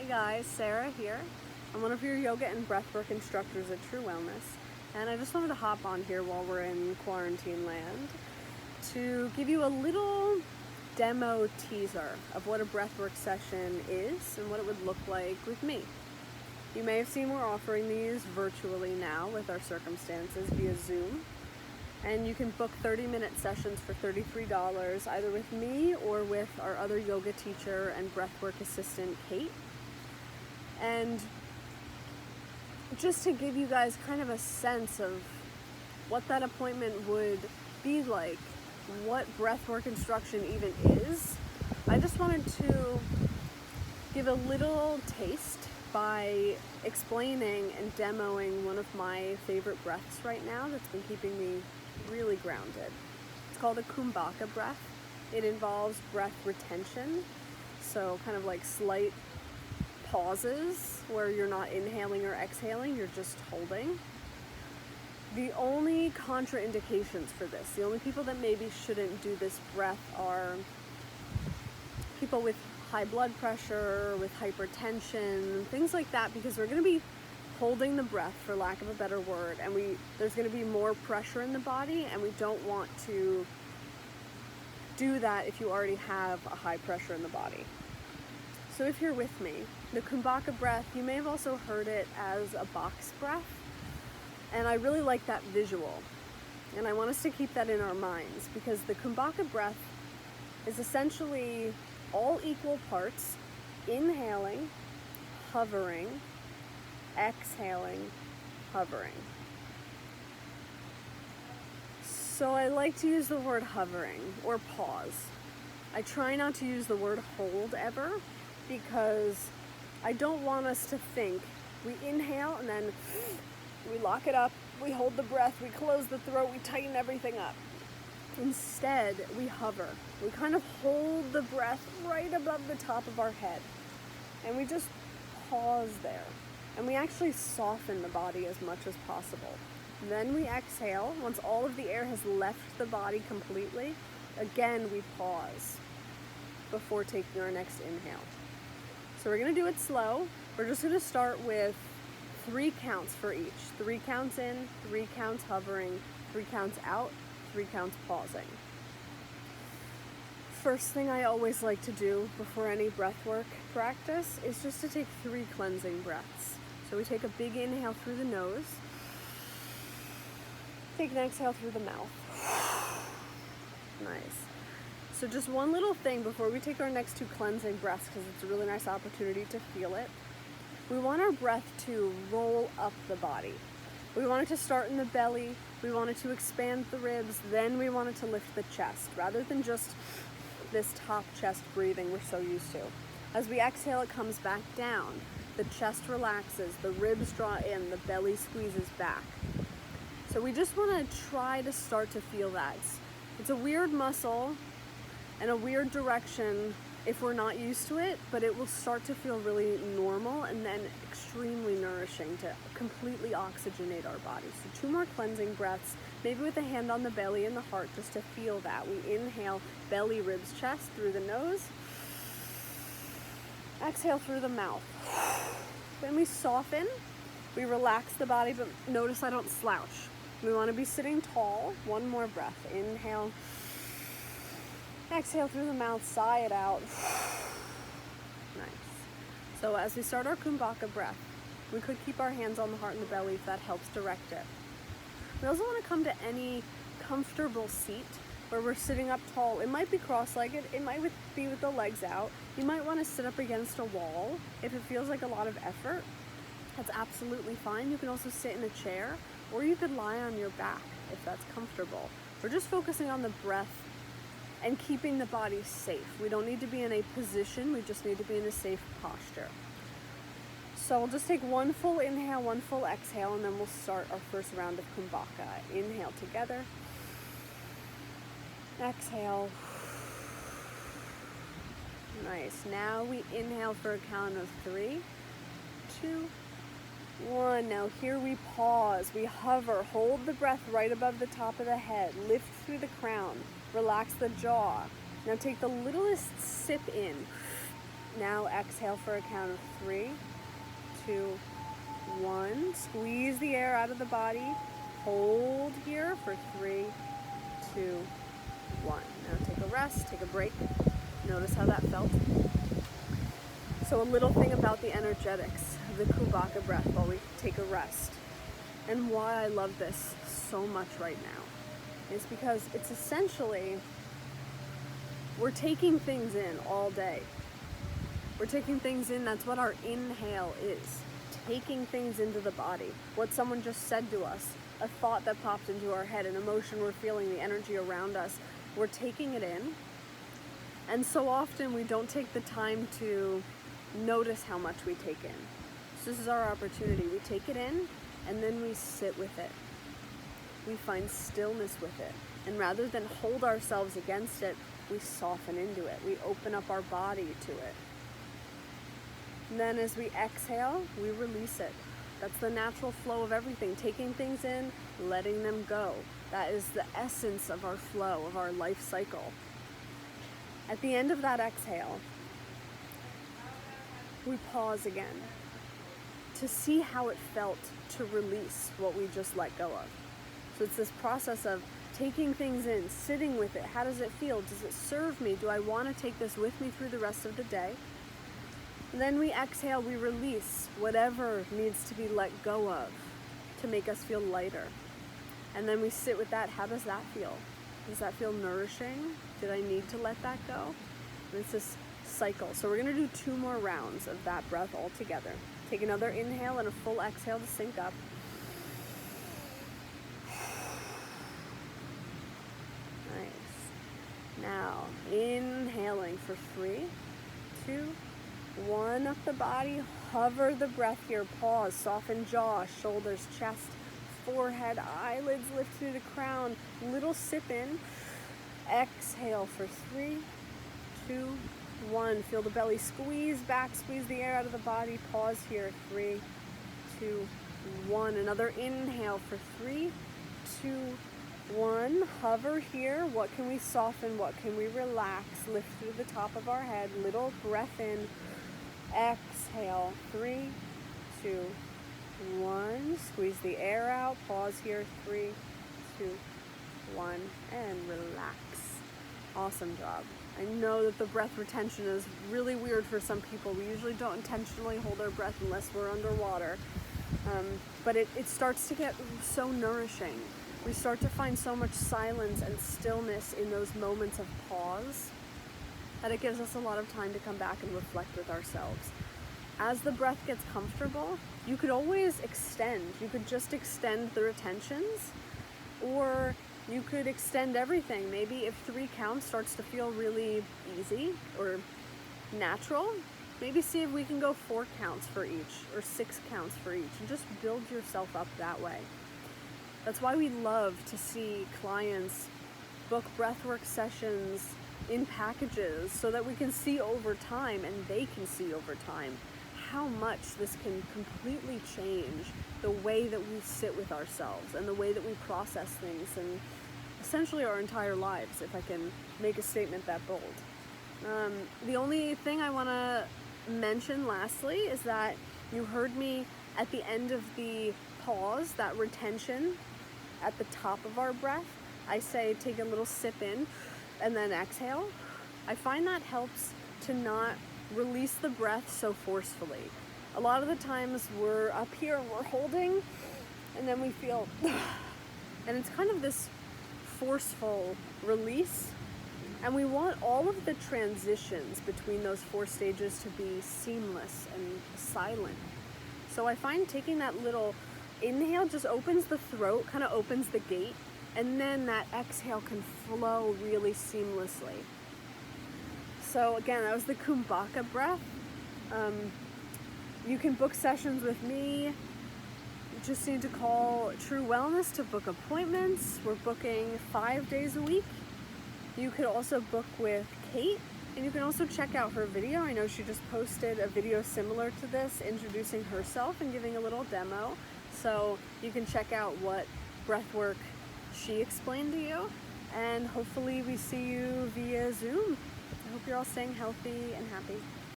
Hey guys, Sarah here. I'm one of your yoga and breathwork instructors at True Wellness, and I just wanted to hop on here while we're in quarantine land to give you a little demo teaser of what a breathwork session is and what it would look like with me. You may have seen we're offering these virtually now with our circumstances via Zoom, and you can book 30-minute sessions for $33 either with me or with our other yoga teacher and breathwork assistant, Kate. And just to give you guys kind of a sense of what that appointment would be like, what breathwork instruction even is, I just wanted to give a little taste by explaining and demoing one of my favorite breaths right now that's been keeping me really grounded. It's called a Kumbhaka breath. It involves breath retention, so kind of like slight pauses where you're not inhaling or exhaling, you're just holding. The only contraindications for this, the only people that maybe shouldn't do this breath are people with high blood pressure, with hypertension, things like that, because we're going to be holding the breath, for lack of a better word, and there's going to be more pressure in the body, and we don't want to do that if you already have a high pressure in the body. So if you're with me, the Kumbhaka breath, you may have also heard it as a box breath, and I really like that visual, and I want us to keep that in our minds, because the Kumbhaka breath is essentially all equal parts: inhaling, hovering, exhaling, hovering. So I like to use the word hovering or pause. I try not to use the word hold ever, because I don't want us to think we inhale and then we lock it up, we hold the breath, we close the throat, we tighten everything up. Instead, we hover. We kind of hold the breath right above the top of our head, and we just pause there. And we actually soften the body as much as possible. Then we exhale. Once all of the air has left the body completely, again we pause before taking our next inhale. So we're going to do it slow. We're just going to start with 3 counts for each. 3 counts in, 3 counts hovering, 3 counts out, 3 counts pausing. First thing I always like to do before any breathwork practice is just to take 3 cleansing breaths. So we take a big inhale through the nose, take an exhale through the mouth. Nice. So just one little thing before we take our next 2 cleansing breaths, because it's a really nice opportunity to feel it. We want our breath to roll up the body. We want it to start in the belly, we want it to expand the ribs, then we want it to lift the chest, rather than just this top chest breathing we're so used to. As we exhale, it comes back down. The chest relaxes, the ribs draw in, the belly squeezes back. So we just want to try to start to feel that. It's a weird muscle and a weird direction if we're not used to it, but it will start to feel really normal and then extremely nourishing to completely oxygenate our bodies. So 2 more cleansing breaths, maybe with a hand on the belly and the heart, just to feel that. We inhale, belly, ribs, chest through the nose. Exhale through the mouth. When we soften, we relax the body, but notice I don't slouch. We want to be sitting tall. 1 more breath. Inhale. Exhale through the mouth, sigh it out. Nice. So as we start our Kumbhaka breath, we could keep our hands on the heart and the belly if that helps direct it. We also want to come to any comfortable seat where we're sitting up tall. It might be cross-legged, it might be with the legs out. You might want to sit up against a wall if it feels like a lot of effort. That's absolutely fine. You can also sit in a chair, or you could lie on your back if that's comfortable. We're just focusing on the breath and keeping the body safe. We don't need to be in a position, we just need to be in a safe posture. So we'll just take 1 full inhale, 1 full exhale, and then we'll start our first round of Kumbhaka. Inhale together. Exhale. Nice. Now we inhale for a count of 3, 2, 1. Now here we pause. We hover. Hold the breath right above the top of the head. Lift through the crown. Relax the jaw. Now take the littlest sip in. Now exhale for a count of 3, 2, 1. Squeeze the air out of the body. Hold here for 3, 2, 1. Now take a rest, take a break. Notice how that felt. So a little thing about the energetics of the Kumbhaka breath while we take a rest, and why I love this so much right now, is because it's essentially, we're taking things in all day. We're taking things in, that's what our inhale is. Taking things into the body. What someone just said to us, a thought that popped into our head, an emotion we're feeling, the energy around us. We're taking it in. And so often we don't take the time to notice how much we take in. So this is our opportunity. We take it in and then we sit with it. We find stillness with it. And rather than hold ourselves against it, we soften into it. We open up our body to it. And then as we exhale, we release it. That's the natural flow of everything. Taking things in, letting them go. That is the essence of our flow, of our life cycle. At the end of that exhale, we pause again to see how it felt to release what we just let go of. So it's this process of taking things in, sitting with it. How does it feel? Does it serve me? Do I want to take this with me through the rest of the day? And then we exhale, we release whatever needs to be let go of to make us feel lighter. And then we sit with that. How does that feel? Does that feel nourishing? Did I need to let that go? And it's this cycle. So we're going to do 2 more rounds of that breath all together. Take another inhale and a full exhale to sync up. Nice. Now, inhaling for 3, 2, 1. Up the body. Hover the breath here. Pause. Soften jaw, shoulders, chest, forehead, eyelids lift through the crown. Little sip in. Exhale for 3, 2, 1. Feel the belly squeeze back, squeeze the air out of the body. Pause here. 3, 2, 1. Another inhale for 3, 2, 1. Hover here. What can we soften? What can we relax? Lift through the top of our head. Little breath in. Exhale. 3, 2, 1. Squeeze the air out. Pause here. 3, 2, 1. And relax. Awesome job. I know that the breath retention is really weird for some people. We usually don't intentionally hold our breath unless we're underwater. But it starts to get so nourishing. We start to find so much silence and stillness in those moments of pause that it gives us a lot of time to come back and reflect with ourselves. As the breath gets comfortable, you could always extend. You could just extend the retentions, or you could extend everything. Maybe if 3 counts starts to feel really easy or natural, maybe see if we can go 4 counts for each or 6 counts for each, and just build yourself up that way. That's why we love to see clients book breathwork sessions in packages, so that we can see over time, and they can see over time, how much this can completely change the way that we sit with ourselves and the way that we process things, and essentially our entire lives, if I can make a statement that bold. The only thing I want to mention lastly is that you heard me at the end of the pause, that retention at the top of our breath. I say take a little sip in and then exhale. I find that helps to not release the breath so forcefully. A lot of the times we're up here and we're holding, and then we feel, and it's kind of this forceful release. And we want all of the transitions between those 4 stages to be seamless and silent. So I find taking that little inhale just opens the throat, kind of opens the gate, and then that exhale can flow really seamlessly. So again, that was the Kumbhaka breath. You can book sessions with me. You just need to call True Wellness to book appointments. We're booking 5 days a week. You could also book with Kate, and you can also check out her video. I know she just posted a video similar to this, introducing herself and giving a little demo. So you can check out what breathwork she explained to you, and hopefully we see you via Zoom. I hope you're all staying healthy and happy.